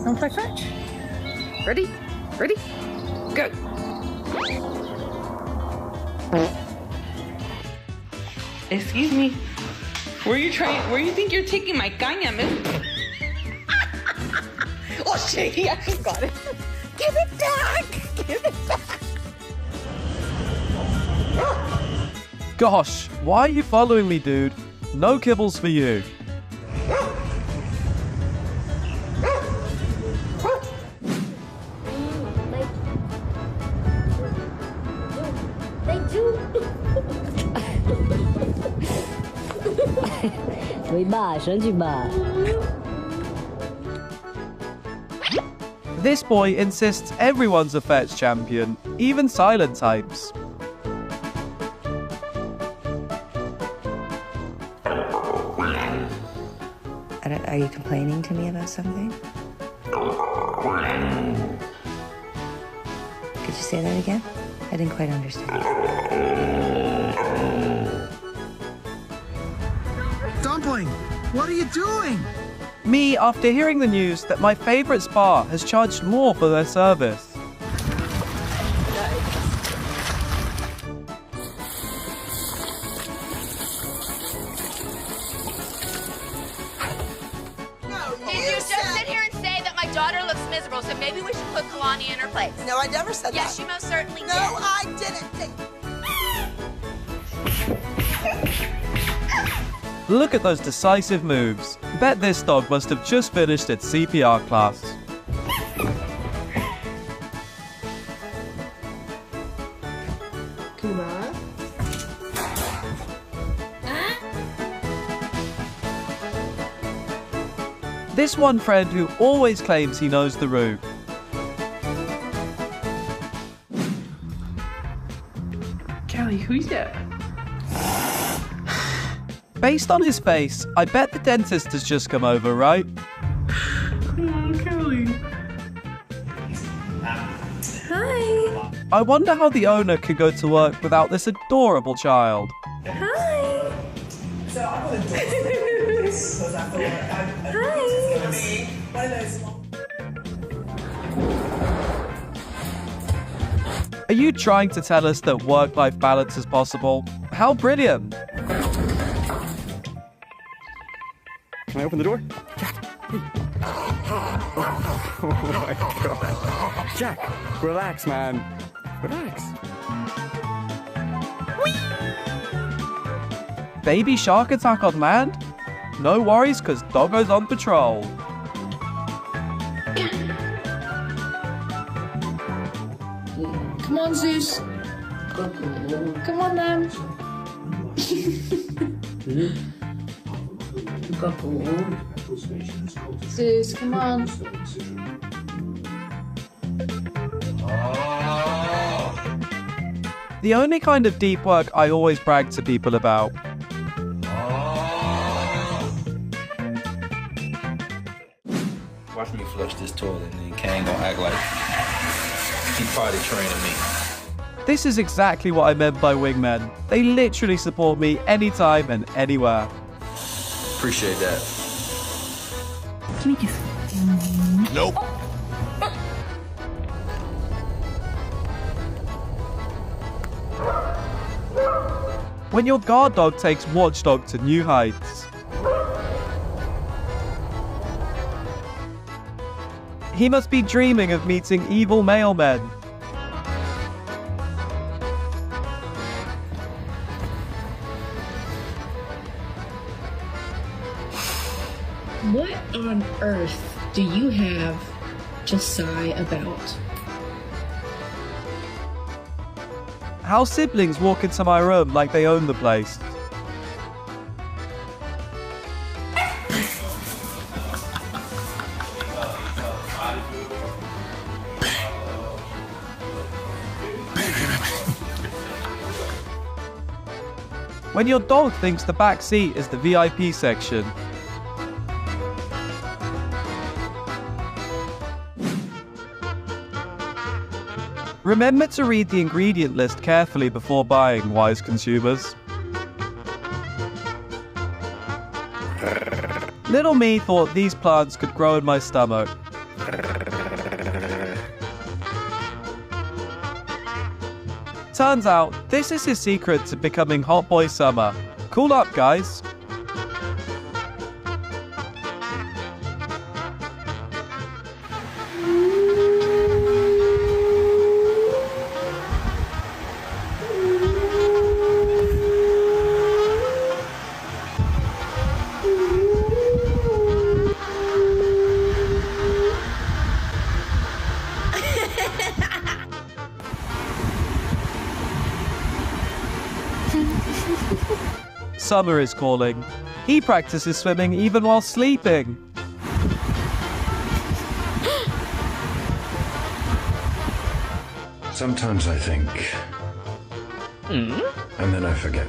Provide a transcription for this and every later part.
Wanna play fetch? Ready? Ready? Go! Excuse me. Where you think you're taking my caña, miss? Oh shit, he actually got it. Give it back! Give it back! Gosh, why are you following me, dude? No kibbles for you. This boy insists everyone's a fetch champion, even silent types. Are you complaining to me about something? Could you say that again? I didn't quite understand. Dumpling, what are you doing? Me after hearing the news that my favorite spa has charged more for their service. So maybe we should put Kalani in her place. No, I never said that. Yes, you most certainly did. No, I didn't. Look at those decisive moves. Bet this dog must have just finished its CPR class. Kuma. This one friend who always claims he knows the route. Callie, who's that? Based on his face, I bet the dentist has just come over, right? Oh, Callie. Hi. I wonder how the owner could go to work without this adorable child. Hi. So I'm going to do this because I feel like Hi. Are you trying to tell us that work-life balance is possible? How brilliant! Can I open the door? Jack! Oh my god. Jack, relax, man. Relax. Whee! Baby shark attack on land? No worries, cause Doggo's on patrol. Come on, Zeus. Come on, Lamb. Zeus, come on. The only kind of deep work I always brag to people about. Watch me flush this toilet and then Kane gonna act like he's probably training me. This is exactly what I meant by wingmen. They literally support me anytime and anywhere. Appreciate that. Give me a kiss. Nope. When your guard dog takes Watchdog to new heights. He must be dreaming of meeting evil mailmen. What on earth do you have to sigh about? How siblings walk into my room like they own the place. When your dog thinks the back seat is the VIP section. Remember to read the ingredient list carefully before buying, wise consumers. Little me thought these plants could grow in my stomach. Turns out, this is his secret to becoming Hot Boy Summer. Cool up, guys. Summer is calling. He practices swimming even while sleeping. Sometimes I think, and then I forget.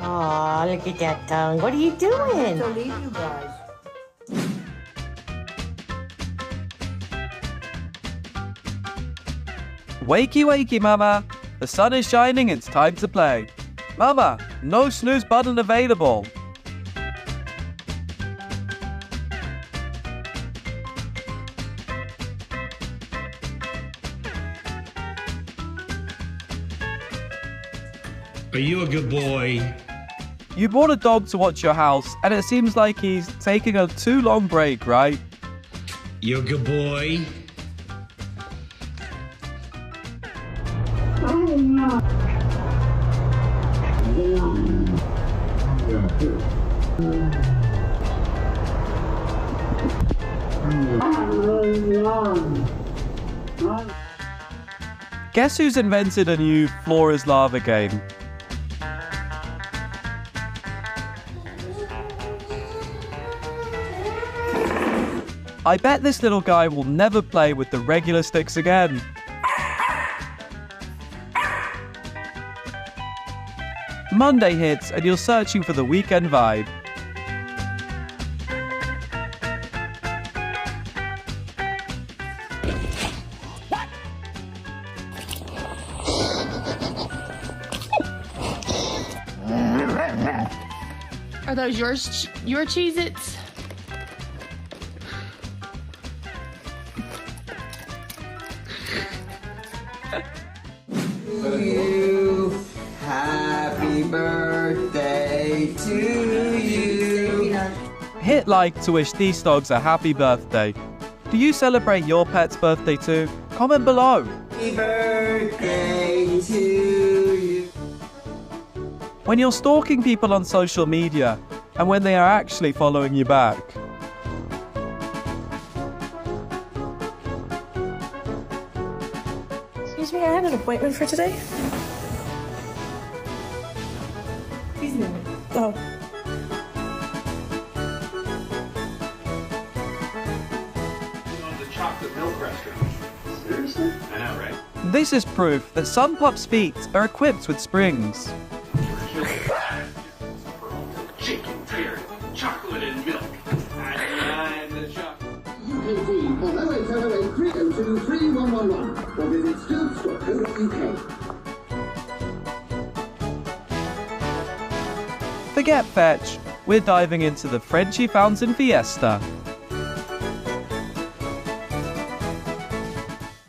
Aw, look at that tongue. What are you doing? To leave you guys. Wakey, wakey, Mama. The sun is shining, it's time to play. Mama, no snooze button available. Are you a good boy? You brought a dog to watch your house, and it seems like he's taking a too long break, right? You a good boy? Guess who's invented a new floor is lava game? I bet this little guy will never play with the regular sticks again. Monday hits and you're searching for the weekend vibe. Are those your Cheez-Its? Happy birthday to you. Hit like to wish these dogs a happy birthday. Do you celebrate your pet's birthday too? Comment below. Happy birthday to you. When you're stalking people on social media and when they are actually following you back. Excuse me, I had an appointment for today. He's new. Oh. The chocolate milk restaurant. Seriously? I know, right? This is proof that some pups' feet are equipped with springs. Chicken, dairy, chocolate and milk. I the chocolate. You can see on 08008 302 3111 or visit scoops.co.uk. Forget fetch, we're diving into the Frenchy Fountain Fiesta.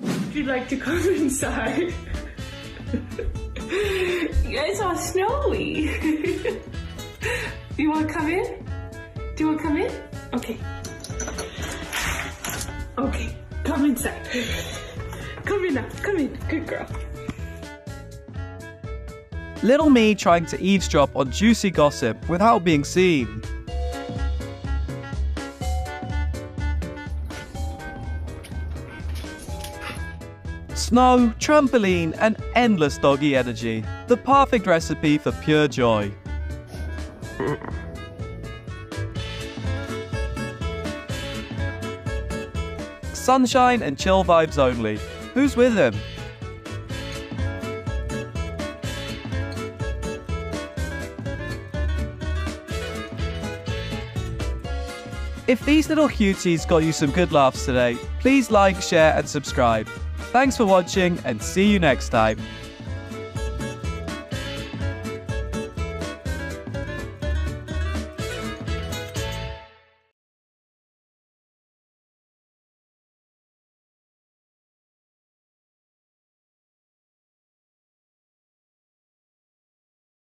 Would you like to come inside? You guys are snowy. You want to come in? Do you want to come in? Okay. Okay, come inside. Come in now, come in. Good girl. Little me trying to eavesdrop on juicy gossip without being seen. Snow, trampoline, and endless doggy energy. The perfect recipe for pure joy. Sunshine and chill vibes only. Who's with him? If these little cuties got you some good laughs today, please like, share and subscribe. Thanks for watching and see you next time.